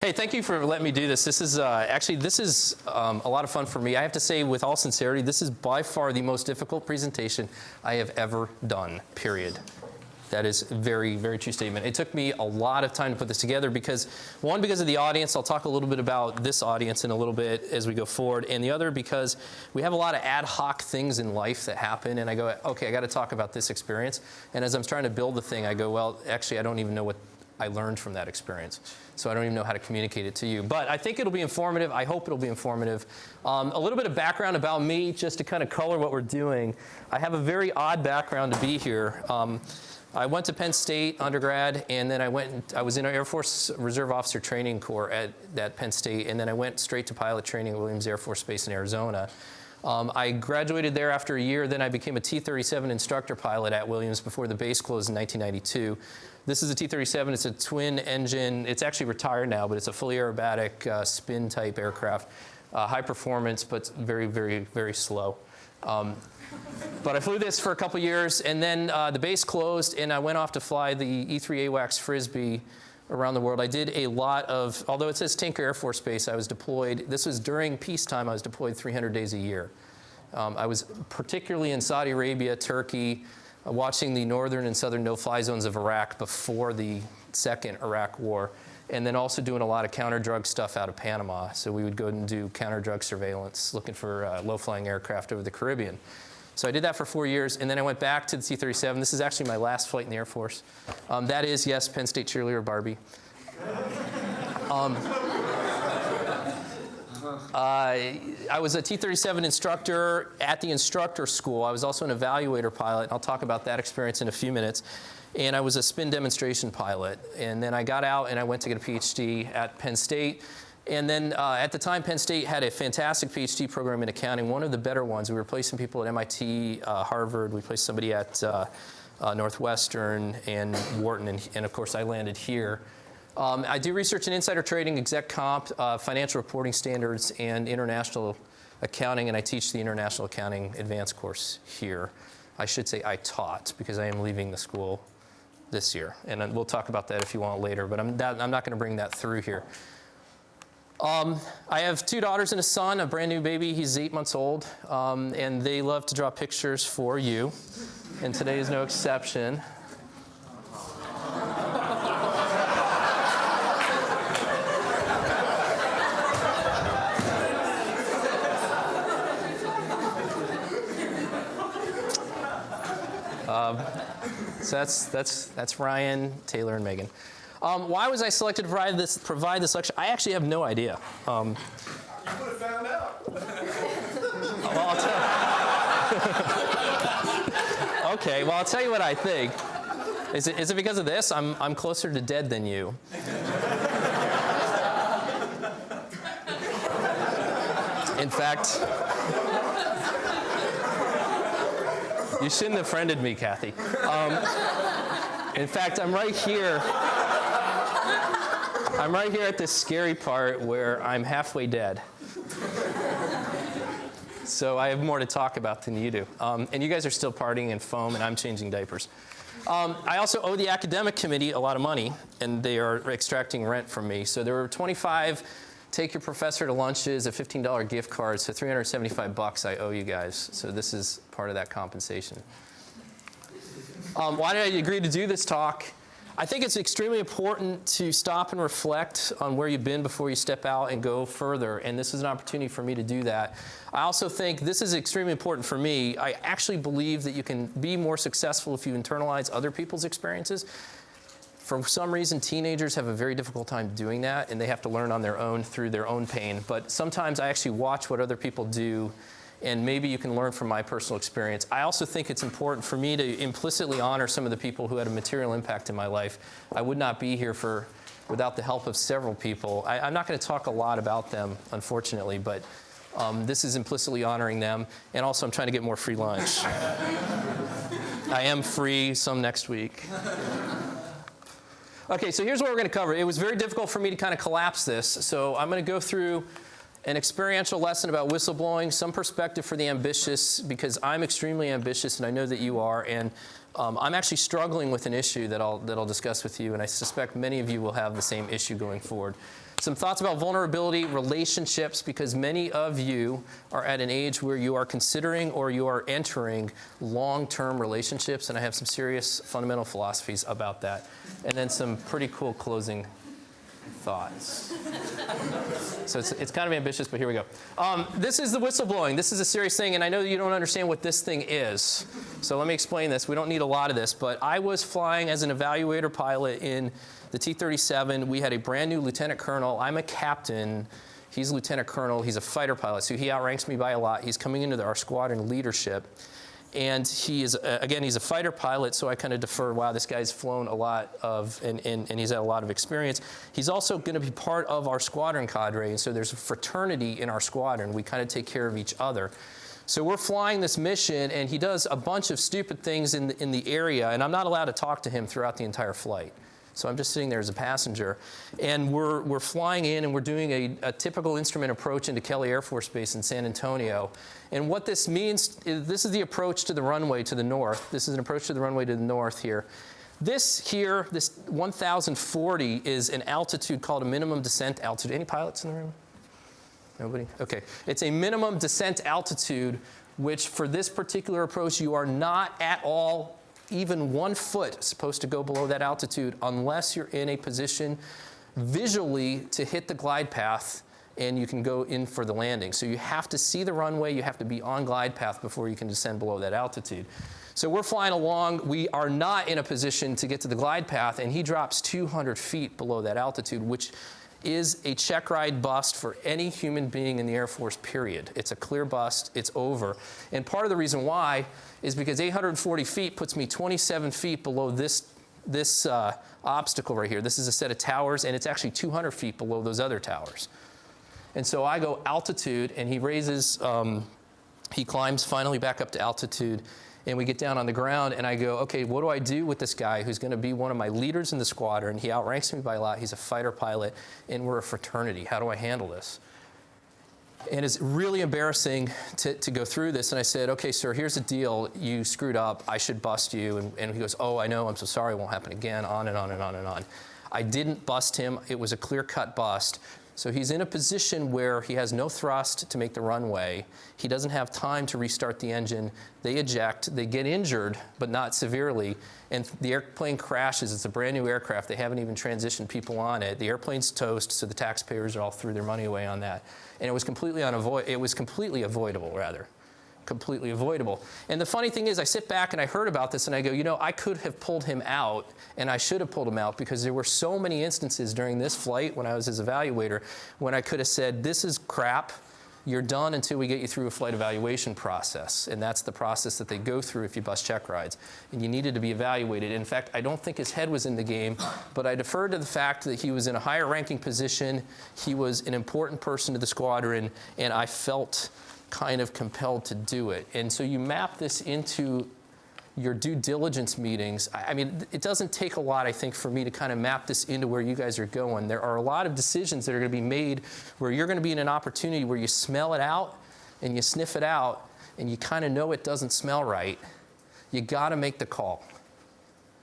Hey, thank you for letting me do this. This is a lot of fun for me. I have to say, with all sincerity, this is by far the most difficult presentation I have ever done, period. That is a very, very true statement. It took me a lot of time to put this together because, one, because of the audience. I'll talk a little bit about this audience in a little bit as we go forward. And the other, because we have a lot of ad hoc things in life that happen. And I go, okay, I got to talk about this experience. And as I'm trying to build the thing, I go, well, actually, I don't even know what I learned from that experience. So I don't even know how to communicate it to you. But I think it'll be informative. I hope it'll be informative. A little bit of background about me, just to kind of color what we're doing. I have a very odd background to be here. I went to Penn State undergrad, and then I was in an Air Force Reserve Officer Training Corps at Penn State, and then I went straight to pilot training at Williams Air Force Base in Arizona. I graduated there after a year. Then I became a T-37 instructor pilot at Williams before the base closed in 1992. This is a T-37. It's a twin engine. It's actually retired now, but it's a fully aerobatic spin type aircraft. High performance, but very, very, very slow. But I flew this for a couple years, and then the base closed, and I went off to fly the E-3 AWACS Frisbee around the world. I did a lot of, although it says Tinker Air Force Base, I was deployed. This was during peacetime. I was deployed 300 days a year. I was particularly in Saudi Arabia, Turkey, watching the northern and southern no-fly zones of Iraq before the second Iraq war, and then also doing a lot of counter-drug stuff out of Panama. So we would go and do counter-drug surveillance, looking for low-flying aircraft over the Caribbean. So I did that for 4 years, and then I went back to the T-37. This is actually my last flight in the Air Force. That is, yes, Penn State cheerleader Barbie. I was a T-37 instructor at the instructor school. I was also an evaluator pilot, and I'll talk about that experience in a few minutes. And I was a spin demonstration pilot. And then I got out, and I went to get a PhD at Penn State. And then at the time, Penn State had a fantastic PhD program in accounting, one of the better ones. We were placing people at MIT, Harvard. We placed somebody at Northwestern and Wharton. And of course, I landed here. I do research in insider trading, exec comp, financial reporting standards, and international accounting. And I teach the International Accounting Advanced course here. I should say I taught, because I am leaving the school this year. And we'll talk about that if you want later. But I'm not going to bring that through here. I have 2 daughters and a son, a brand new baby. He's 8 months old, and they love to draw pictures for you, and today is no exception. So that's Ryan, Taylor, and Megan. Why was I selected to provide this lecture? I actually have no idea. You would have found out. Well, okay, well, I'll tell you what I think. Is it because of this? I'm closer to dead than you. In fact, you shouldn't have friended me, Kathy. In fact, I'm right here. I'm right here at this scary part where I'm halfway dead. So I have more to talk about than you do. And you guys are still partying in foam, and I'm changing diapers. I also owe the academic committee a lot of money, and they are extracting rent from me. So there were 25 take your professor to lunches, a $15 gift card, so $375 I owe you guys. So this is part of that compensation. Why did I agree to do this talk? I think it's extremely important to stop and reflect on where you've been before you step out and go further, and this is an opportunity for me to do that. I also think this is extremely important for me. I actually believe that you can be more successful if you internalize other people's experiences. For some reason, teenagers have a very difficult time doing that, and they have to learn on their own through their own pain. But sometimes I actually watch what other people do, and maybe you can learn from my personal experience. I also think it's important for me to implicitly honor some of the people who had a material impact in my life. I would not be here without the help of several people. I'm not going to talk a lot about them, unfortunately, but this is implicitly honoring them. And also, I'm trying to get more free lunch. I am free some next week. Okay, so here's what we're going to cover. It was very difficult for me to kind of collapse this, so I'm going to go through an experiential lesson about whistleblowing, some perspective for the ambitious, because I'm extremely ambitious, and I know that you are, and I'm actually struggling with an issue that I'll discuss with you, and I suspect many of you will have the same issue going forward. Some thoughts about vulnerability, relationships, because many of you are at an age where you are considering or you are entering long-term relationships, and I have some serious fundamental philosophies about that. And then some pretty cool closing thoughts. So it's kind of ambitious, but here we go. This is the whistleblowing. This is a serious thing, and I know you don't understand what this thing is. So let me explain this. We don't need a lot of this, but I was flying as an evaluator pilot in the T-37. We had a brand new lieutenant colonel. I'm a captain. He's a lieutenant colonel. He's a fighter pilot, so he outranks me by a lot. He's coming into our squadron leadership. And he is, again, he's a fighter pilot, so I kind of defer, wow, this guy's flown a lot of, and he's had a lot of experience. He's also going to be part of our squadron cadre, and so there's a fraternity in our squadron. We kind of take care of each other. So we're flying this mission, and he does a bunch of stupid things in the area, and I'm not allowed to talk to him throughout the entire flight. So I'm just sitting there as a passenger. And we're flying in, and we're doing a typical instrument approach into Kelly Air Force Base in San Antonio. And what this means is this is the approach to the runway to the north. This is an approach to the runway to the north here. This here, this 1,040, is an altitude called a minimum descent altitude. Any pilots in the room? Nobody? Okay. It's a minimum descent altitude, which for this particular approach, you are not at all even 1 foot supposed to go below that altitude unless you're in a position visually to hit the glide path and you can go in for the landing. So you have to see the runway, you have to be on glide path before you can descend below that altitude. So we're flying along, we are not in a position to get to the glide path, and he drops 200 feet below that altitude, which is a check ride bust for any human being in the Air Force, period. It's a clear bust, it's over. And part of the reason why is because 840 feet puts me 27 feet below this obstacle right here. This is a set of towers, and it's actually 200 feet below those other towers. And so I go altitude, and he raises, he climbs finally back up to altitude, and we get down on the ground, and I go, okay, what do I do with this guy who's going to be one of my leaders in the squadron? He outranks me by a lot. He's a fighter pilot, and we're a fraternity. How do I handle this? And it's really embarrassing to go through this. And I said, okay, sir, here's the deal. You screwed up. I should bust you. And he goes, oh, I know. I'm so sorry. It won't happen again. On and on and on and on. I didn't bust him. It was a clear-cut bust. So he's in a position where he has no thrust to make the runway. He doesn't have time to restart the engine. They eject. They get injured, but not severely. And the airplane crashes. It's a brand new aircraft. They haven't even transitioned people on it. The airplane's toast, so the taxpayers are all threw their money away on that. And it was completely avoidable, rather. Completely avoidable. And the funny thing is, I sit back and I heard about this and I go, you know, I could have pulled him out, and I should have pulled him out, because there were so many instances during this flight when I was his evaluator when I could have said, this is crap. You're done until we get you through a flight evaluation process. And that's the process that they go through if you bust check rides. And you needed to be evaluated. In fact, I don't think his head was in the game, but I deferred to the fact that he was in a higher ranking position. He was an important person to the squadron, and I felt kind of compelled to do it. And so you map this into your due diligence meetings. I mean, it doesn't take a lot, I think, for me to kind of map this into where you guys are going. There are a lot of decisions that are going to be made where you're going to be in an opportunity where you smell it out and you sniff it out and you kind of know it doesn't smell right. You got to make the call.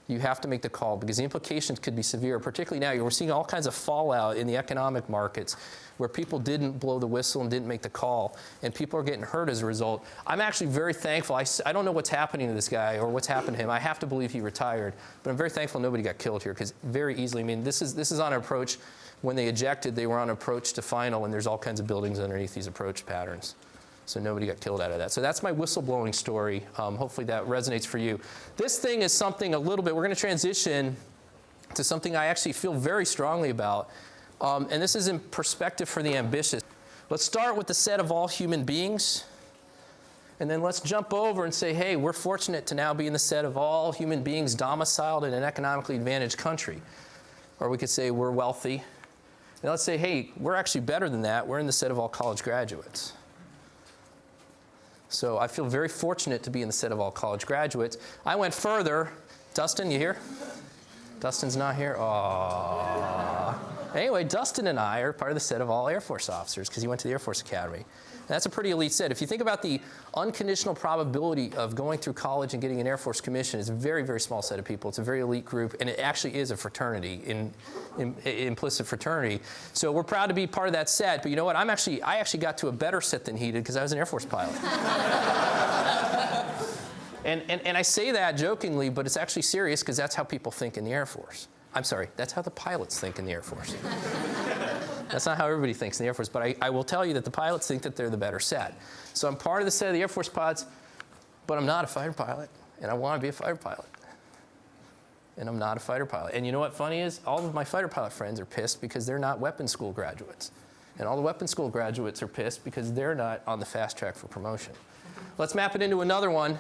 You have to make the call, because the implications could be severe, particularly now. We're seeing all kinds of fallout in the economic markets where people didn't blow the whistle and didn't make the call, and people are getting hurt as a result. I'm actually very thankful. I don't know what's happening to this guy or what's happened to him. I have to believe he retired, but I'm very thankful nobody got killed here, because very easily, I mean, this is on an approach. When they ejected, they were on approach to final, and there's all kinds of buildings underneath these approach patterns. So nobody got killed out of that. So that's my whistleblowing story. Hopefully that resonates for you. This thing is something a little bit, we're going to transition to something I actually feel very strongly about. And this is in perspective for the ambitious. Let's start with the set of all human beings. And then let's jump over and say, hey, we're fortunate to now be in the set of all human beings domiciled in an economically advantaged country. Or we could say we're wealthy. And let's say, hey, we're actually better than that. We're in the set of all college graduates. So I feel very fortunate to be in the set of all college graduates. I went further. Dustin, you here? Dustin's not here? Aww. Anyway, Dustin and I are part of the set of all Air Force officers because he went to the Air Force Academy. And that's a pretty elite set. If you think about the unconditional probability of going through college and getting an Air Force commission, it's a very, very small set of people. It's a very elite group, and it actually is a fraternity, implicit fraternity. So we're proud to be part of that set. But you know what? I actually got to a better set than he did because I was an Air Force pilot. And I say that jokingly, but it's actually serious because that's how people think in the Air Force. I'm sorry, that's how the pilots think in the Air Force. That's not how everybody thinks in the Air Force, but I will tell you that the pilots think that they're the better set. So I'm part of the set of the Air Force pilots, but I'm not a fighter pilot, and I want to be a fighter pilot. And I'm not a fighter pilot. And you know what funny is? All of my fighter pilot friends are pissed because they're not weapons school graduates. And all the weapons school graduates are pissed because they're not on the fast track for promotion. Let's map it into another one.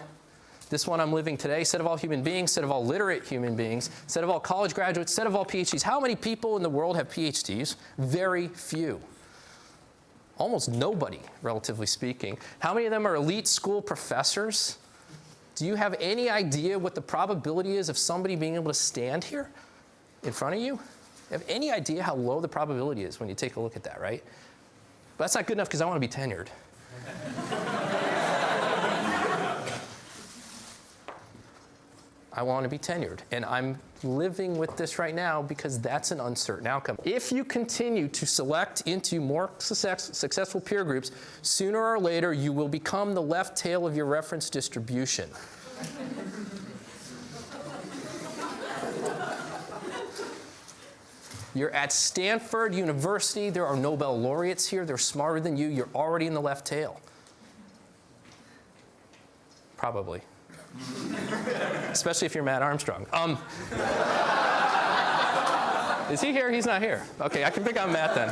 This one I'm living today, set of all human beings, set of all literate human beings, set of all college graduates, set of all PhDs. How many people in the world have PhDs? Very few. Almost nobody, relatively speaking. How many of them are elite school professors? Do you have any idea what the probability is of somebody being able to stand here in front of you? You have any idea how low the probability is when you take a look at that, right? But that's not good enough because I want to be tenured. I want to be tenured, and I'm living with this right now because that's an uncertain outcome. If you continue to select into more successful peer groups, sooner or later you will become the left tail of your reference distribution. You're at Stanford University. There are Nobel laureates here. They're smarter than you. You're already in the left tail. Probably. Especially if you're Matt Armstrong. Is he here? He's not here. Okay, I can pick on Matt then.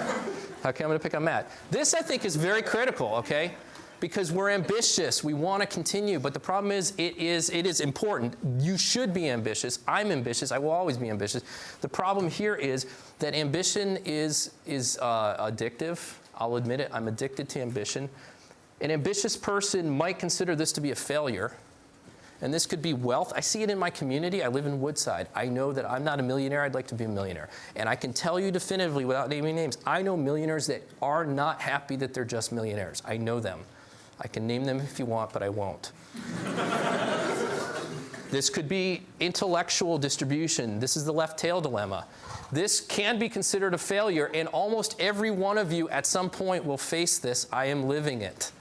Okay, I'm going to pick on Matt. This, I think, is very critical, okay? Because we're ambitious. We want to continue. But the problem is, it is important. You should be ambitious. I'm ambitious. I will always be ambitious. The problem here is that ambition is addictive. I'll admit it. I'm addicted to ambition. An ambitious person might consider this to be a failure. And this could be wealth. I see it in my community. I live in Woodside. I know that I'm not a millionaire. I'd like to be a millionaire. And I can tell you definitively, without naming names, I know millionaires that are not happy that they're just millionaires. I know them. I can name them if you want, but I won't. This could be intellectual distribution. This is the left tail dilemma. This can be considered a failure, and almost every one of you at some point will face this. I am living it.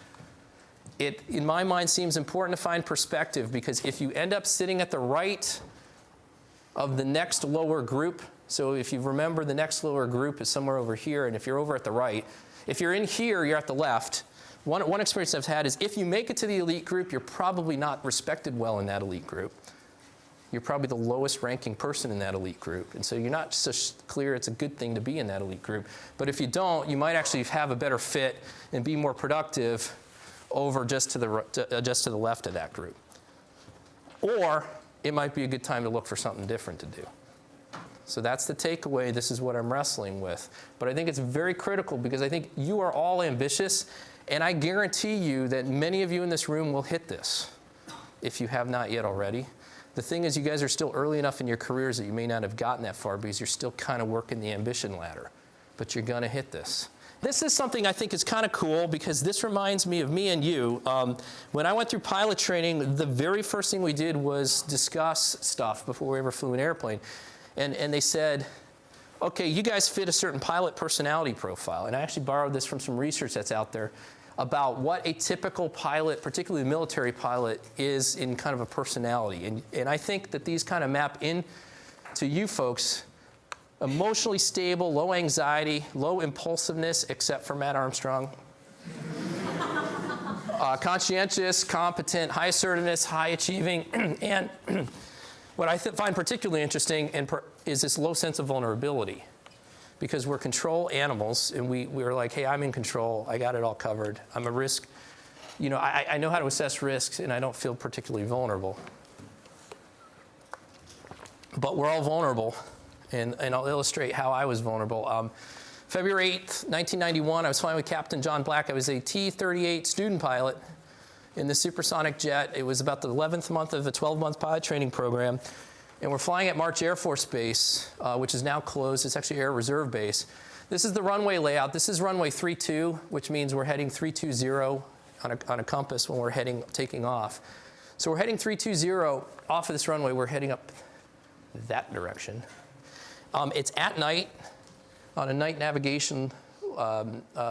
It, in my mind, seems important to find perspective, because if you end up sitting at the right of the next lower group, so if you remember, the next lower group is somewhere over here, and if you're over at the right, if you're in here, you're at the left. One experience I've had is if you make it to the elite group, you're probably not respected well in that elite group. You're probably the lowest ranking person in that elite group. And so you're not so clear it's a good thing to be in that elite group. But if you don't, you might actually have a better fit and be more productive over just to the left of that group. Or it might be a good time to look for something different to do. So that's the takeaway. This is what I'm wrestling with. But I think it's very critical, because I think you are all ambitious, and I guarantee you that many of you in this room will hit this if you have not yet already. The thing is, you guys are still early enough in your careers that you may not have gotten that far because you're still kind of working the ambition ladder. But you're going to hit this. This is something I think is kind of cool, because this reminds me of me and you. When I went through pilot training, the very first thing we did was discuss stuff before we ever flew an airplane. And they said, okay, you guys fit a certain pilot personality profile. And I actually borrowed this from some research that's out there about what a typical pilot, particularly a military pilot, is in kind of a personality. And I think that these kind of map in to you folks. Emotionally stable, low anxiety, low impulsiveness, except for Matt Armstrong. Conscientious, competent, high assertiveness, high achieving. And what I find particularly interesting is this low sense of vulnerability. Because we're control animals, and we're like, hey, I'm in control. I got it all covered. I'm a risk. You know, I know how to assess risks, and I don't feel particularly vulnerable. But we're all vulnerable. And I'll illustrate how I was vulnerable. February 8th, 1991, I was flying with Captain John Black. I was a T-38 student pilot in the supersonic jet. It was about the 11th month of a 12-month pilot training program. And we're flying at March Air Force Base, which is now closed. It's actually Air Reserve Base. This is the runway layout. This is runway 32, which means we're heading 320 on a compass when we're taking off. So we're heading 320 off of this runway. We're heading up that direction. It's at night on a night navigation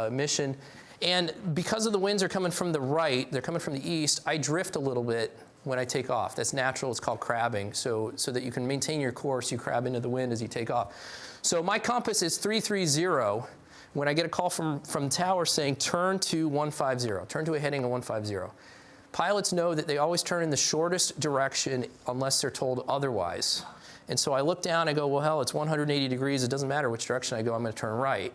mission. And because of the winds are coming from the right, they're coming from the east, I drift a little bit when I take off. That's natural. It's called crabbing. So that you can maintain your course, you crab into the wind as you take off. So my compass is 330 when I get a call from tower saying turn to 150, turn to a heading of 150. Pilots know that they always turn in the shortest direction unless they're told otherwise. And so I look down, I go, well, hell, it's 180 degrees. It doesn't matter which direction I go, I'm going to turn right.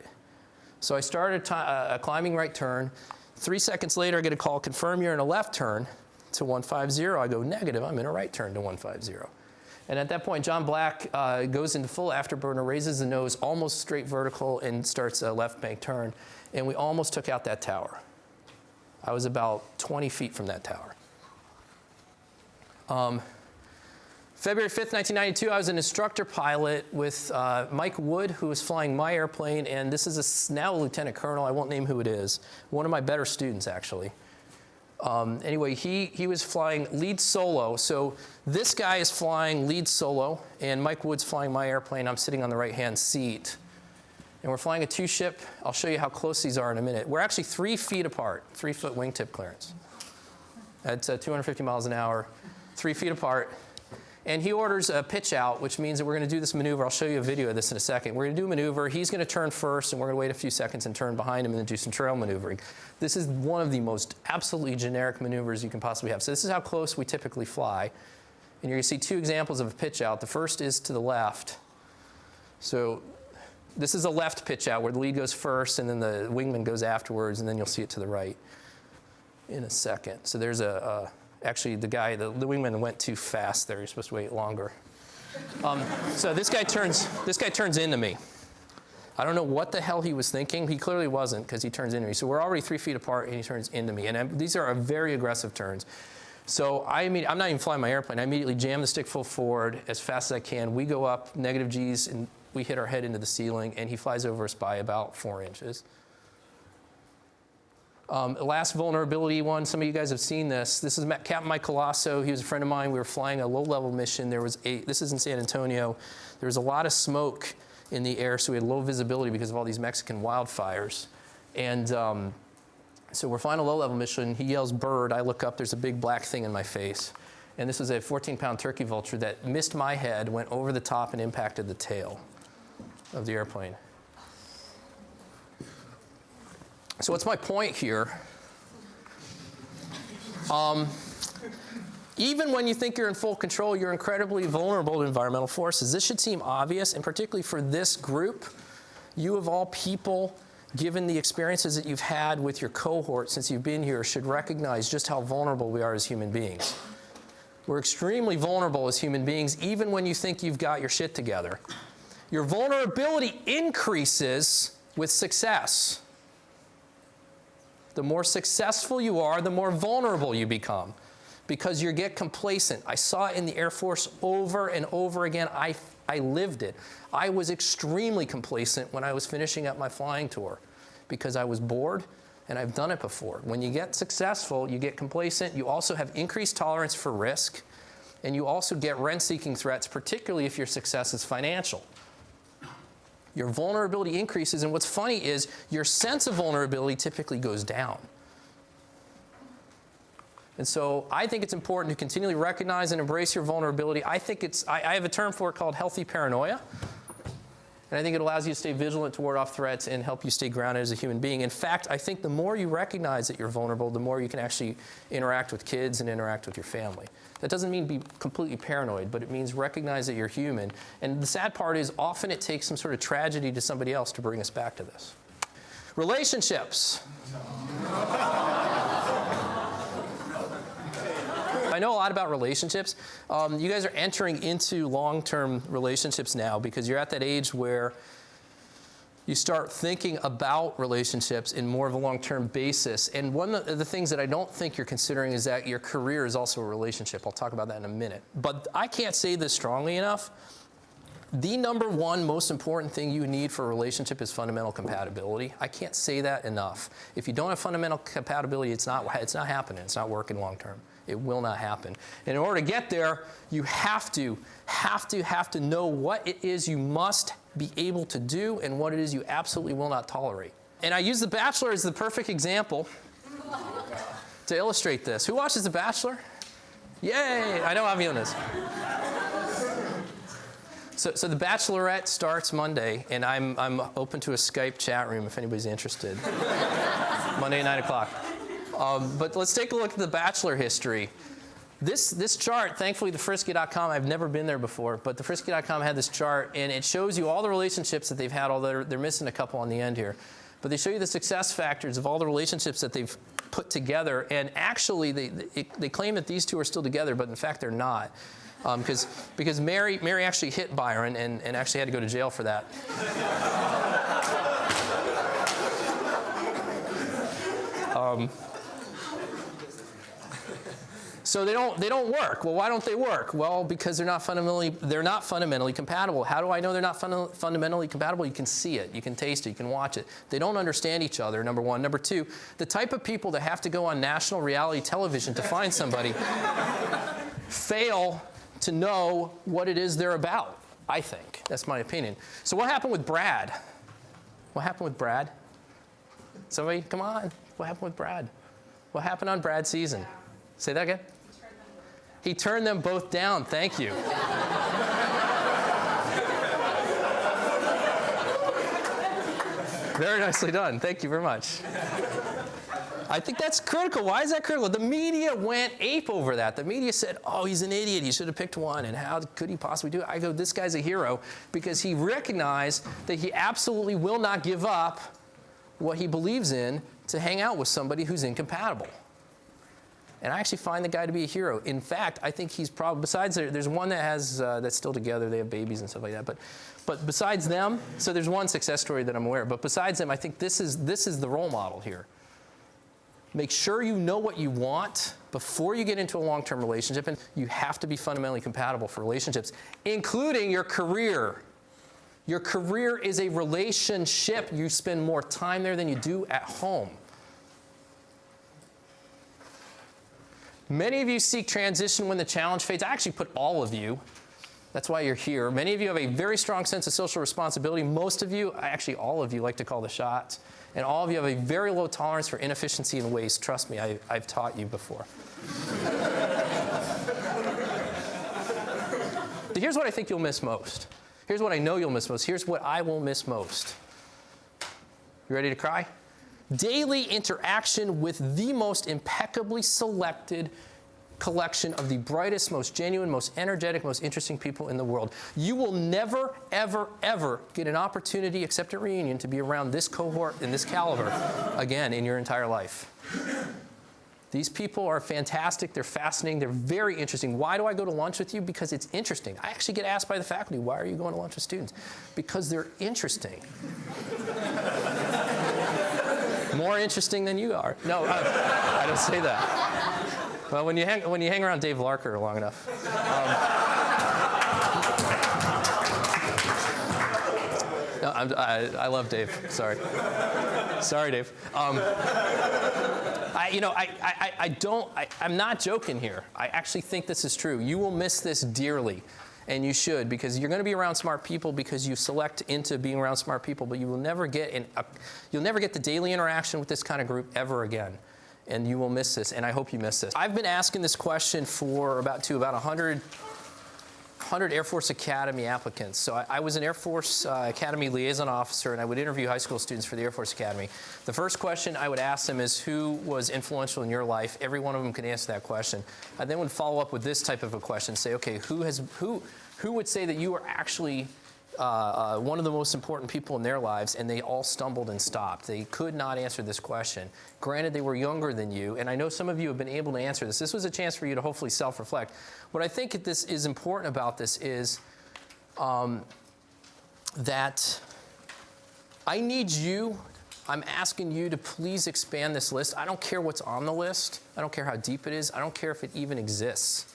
So I started a climbing right turn. 3 seconds later, I get a call, confirm you're in a left turn to 150. I go, negative, I'm in a right turn to 150. And at that point, John Black goes into full afterburner, raises the nose almost straight vertical, and starts a left bank turn. And we almost took out that tower. I was about 20 feet from that tower. February 5th, 1992, I was an instructor pilot with Mike Wood, who was flying my airplane, and this is now a lieutenant colonel. I won't name who it is. One of my better students, actually. Anyway, he was flying lead solo. So this guy is flying lead solo, and Mike Wood's flying my airplane. I'm sitting on the right-hand seat. And we're flying a two-ship. I'll show you how close these are in a minute. We're actually 3 feet apart, 3-foot wingtip clearance. At 250 miles an hour, 3 feet apart. And he orders a pitch out, which means that we're going to do this maneuver. I'll show you a video of this in a second. We're going to do a maneuver. He's going to turn first, and we're going to wait a few seconds and turn behind him and then do some trail maneuvering. This is one of the most absolutely generic maneuvers you can possibly have. So this is how close we typically fly. And you're going to see 2 examples of a pitch out. The first is to the left. So this is a left pitch out where the lead goes first, and then the wingman goes afterwards, and then you'll see it to the right in a second. So there's actually, the wingman went too fast there. You're supposed to wait longer. So this guy turns into me. I don't know what the hell he was thinking. He clearly wasn't, because he turns into me. So we're already 3 feet apart, and he turns into me. And these are very aggressive turns. So I'm not even flying my airplane. I immediately jam the stick full forward as fast as I can. We go up negative G's, and we hit our head into the ceiling, and he flies over us by about 4 inches. Last vulnerability one, some of you guys have seen this. This is Captain Mike Colasso. He was a friend of mine. We were flying a low-level mission. This is in San Antonio. There was a lot of smoke in the air, so we had low visibility because of all these Mexican wildfires. And so we're flying a low-level mission. He yells, bird. I look up. There's a big black thing in my face. And this was a 14-pound turkey vulture that missed my head, went over the top, and impacted the tail of the airplane. So what's my point here? Even when you think you're in full control, you're incredibly vulnerable to environmental forces. This should seem obvious, and particularly for this group, you of all people, given the experiences that you've had with your cohort since you've been here, should recognize just how vulnerable we are as human beings. We're extremely vulnerable as human beings, even when you think you've got your shit together. Your vulnerability increases with success. The more successful you are, the more vulnerable you become, because you get complacent. I saw it in the Air Force over and over again. I lived it. I was extremely complacent when I was finishing up my flying tour because I was bored, and I've done it before. When you get successful, you get complacent. You also have increased tolerance for risk, and you also get rent-seeking threats, particularly if your success is financial. Your vulnerability increases, and what's funny is your sense of vulnerability typically goes down. And so I think it's important to continually recognize and embrace your vulnerability. I have a term for it called healthy paranoia. And I think it allows you to stay vigilant to ward off threats and help you stay grounded as a human being. In fact, I think the more you recognize that you're vulnerable, the more you can actually interact with kids and interact with your family. That doesn't mean be completely paranoid, but it means recognize that you're human. And the sad part is often it takes some sort of tragedy to somebody else to bring us back to this. Relationships. I know a lot about relationships. You guys are entering into long-term relationships now because you're at that age where you start thinking about relationships in more of a long-term basis. And one of the things that I don't think you're considering is that your career is also a relationship. I'll talk about that in a minute. But I can't say this strongly enough. The number one most important thing you need for a relationship is fundamental compatibility. I can't say that enough. If you don't have fundamental compatibility, it's not happening. It's not working long-term. It will not happen. And in order to get there, you have to know what it is you must be able to do and what it is you absolutely will not tolerate. And I use The Bachelor as the perfect example to illustrate this. Who watches The Bachelor? Yay! I know I'm doing this. So The Bachelorette starts Monday, and I'm open to a Skype chat room if anybody's interested. Monday at 9 o'clock. But let's take a look at The Bachelor history. This chart, thankfully, the Frisky.com, I've never been there before, but the Frisky.com had this chart, and it shows you all the relationships that they've had, although they're missing a couple on the end here. But they show you the success factors of all the relationships that they've put together, and actually, they claim that these two are still together, but in fact, they're not. Because Mary actually hit Byron and actually had to go to jail for that. So they don't work. Well, why don't they work? Well, because they're not fundamentally compatible. How do I know they're not fundamentally compatible? You can see it, you can taste it, you can watch it. They don't understand each other, number one. Number two, the type of people that have to go on national reality television to find somebody fail to know what it is they're about, I think. That's my opinion. So what happened with Brad? What happened with Brad? Somebody, come on. What happened with Brad? What happened on Brad's season? Say that again? He turned them both down. Thank you. Very nicely done. Thank you very much. I think that's critical. Why is that critical? The media went ape over that. The media said, oh, he's an idiot. He should have picked one. And how could he possibly do it? I go, this guy's a hero because he recognized that he absolutely will not give up what he believes in to hang out with somebody who's incompatible. And I actually find the guy to be a hero. In fact, I think he's probably, besides, there's one that has, that's still together, they have babies and stuff like that. But besides them, so there's one success story that I'm aware of. But besides them, I think this is the role model here. Make sure you know what you want before you get into a long-term relationship. And you have to be fundamentally compatible for relationships, including your career. Your career is a relationship. You spend more time there than you do at home. Many of you seek transition when the challenge fades. I actually put all of you. That's why you're here. Many of you have a very strong sense of social responsibility. Most of you, actually all of you, like to call the shots. And all of you have a very low tolerance for inefficiency and waste. Trust me, I've taught you before. But here's what I think you'll miss most. Here's what I know you'll miss most. Here's what I will miss most. You ready to cry? Daily interaction with the most impeccably selected collection of the brightest, most genuine, most energetic, most interesting people in the world. You will never, ever, ever get an opportunity, except at reunion, to be around this cohort and this caliber again in your entire life. These people are fantastic. They're fascinating. They're very interesting. Why do I go to lunch with you? Because it's interesting. I actually get asked by the faculty, why are you going to lunch with students? Because they're interesting. More interesting than you are. No, I don't say that. Well, when you hang around Dave Larker long enough. No, I love Dave. Sorry. Sorry, Dave. I'm not joking here. I actually think this is true. You will miss this dearly. And you should, because you're going to be around smart people because you select into being around smart people, but you will never get the daily interaction with this kind of group ever again. And you will miss this, and I hope you miss this. I've been asking this question for about 100 Air Force Academy applicants. So I was an Air Force Academy liaison officer, and I would interview high school students for the Air Force Academy. The first question I would ask them is, who was influential in your life? Every one of them could answer that question. I then would follow up with this type of a question, say, okay, who would say that you were actually one of the most important people in their lives, and they all stumbled and stopped. They could not answer this question. Granted, they were younger than you, and I know some of you have been able to answer this. This was a chance for you to hopefully self-reflect. What I think this is important about this is that I need you, I'm asking you to please expand this list. I don't care what's on the list. I don't care how deep it is. I don't care if it even exists.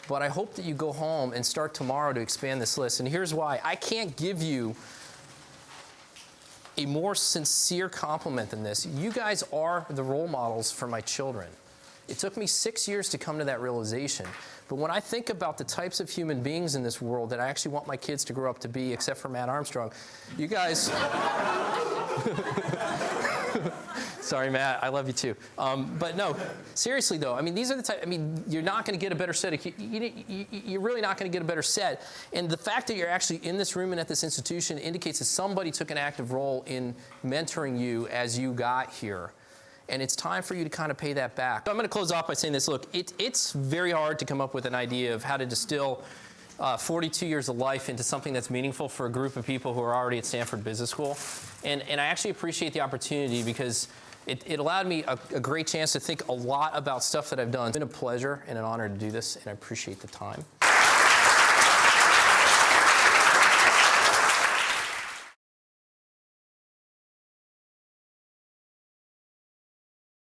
But I hope that you go home and start tomorrow to expand this list. And here's why. I can't give you a more sincere compliment than this. You guys are the role models for my children. It took me 6 years to come to that realization. But when I think about the types of human beings in this world that I actually want my kids to grow up to be, except for Matt Armstrong, you guys... Sorry, Matt, I love you too. But no, seriously though, I mean, these are the type, I mean, you're not going to get a better set. You're really not going to get a better set. And the fact that you're actually in this room and at this institution indicates that somebody took an active role in mentoring you as you got here. And it's time for you to kind of pay that back. So I'm going to close off by saying this. Look, it's very hard to come up with an idea of how to distill 42 years of life into something that's meaningful for a group of people who are already at Stanford Business School. And I actually appreciate the opportunity because it allowed me a great chance to think a lot about stuff that I've done. It's been a pleasure and an honor to do this, and I appreciate the time.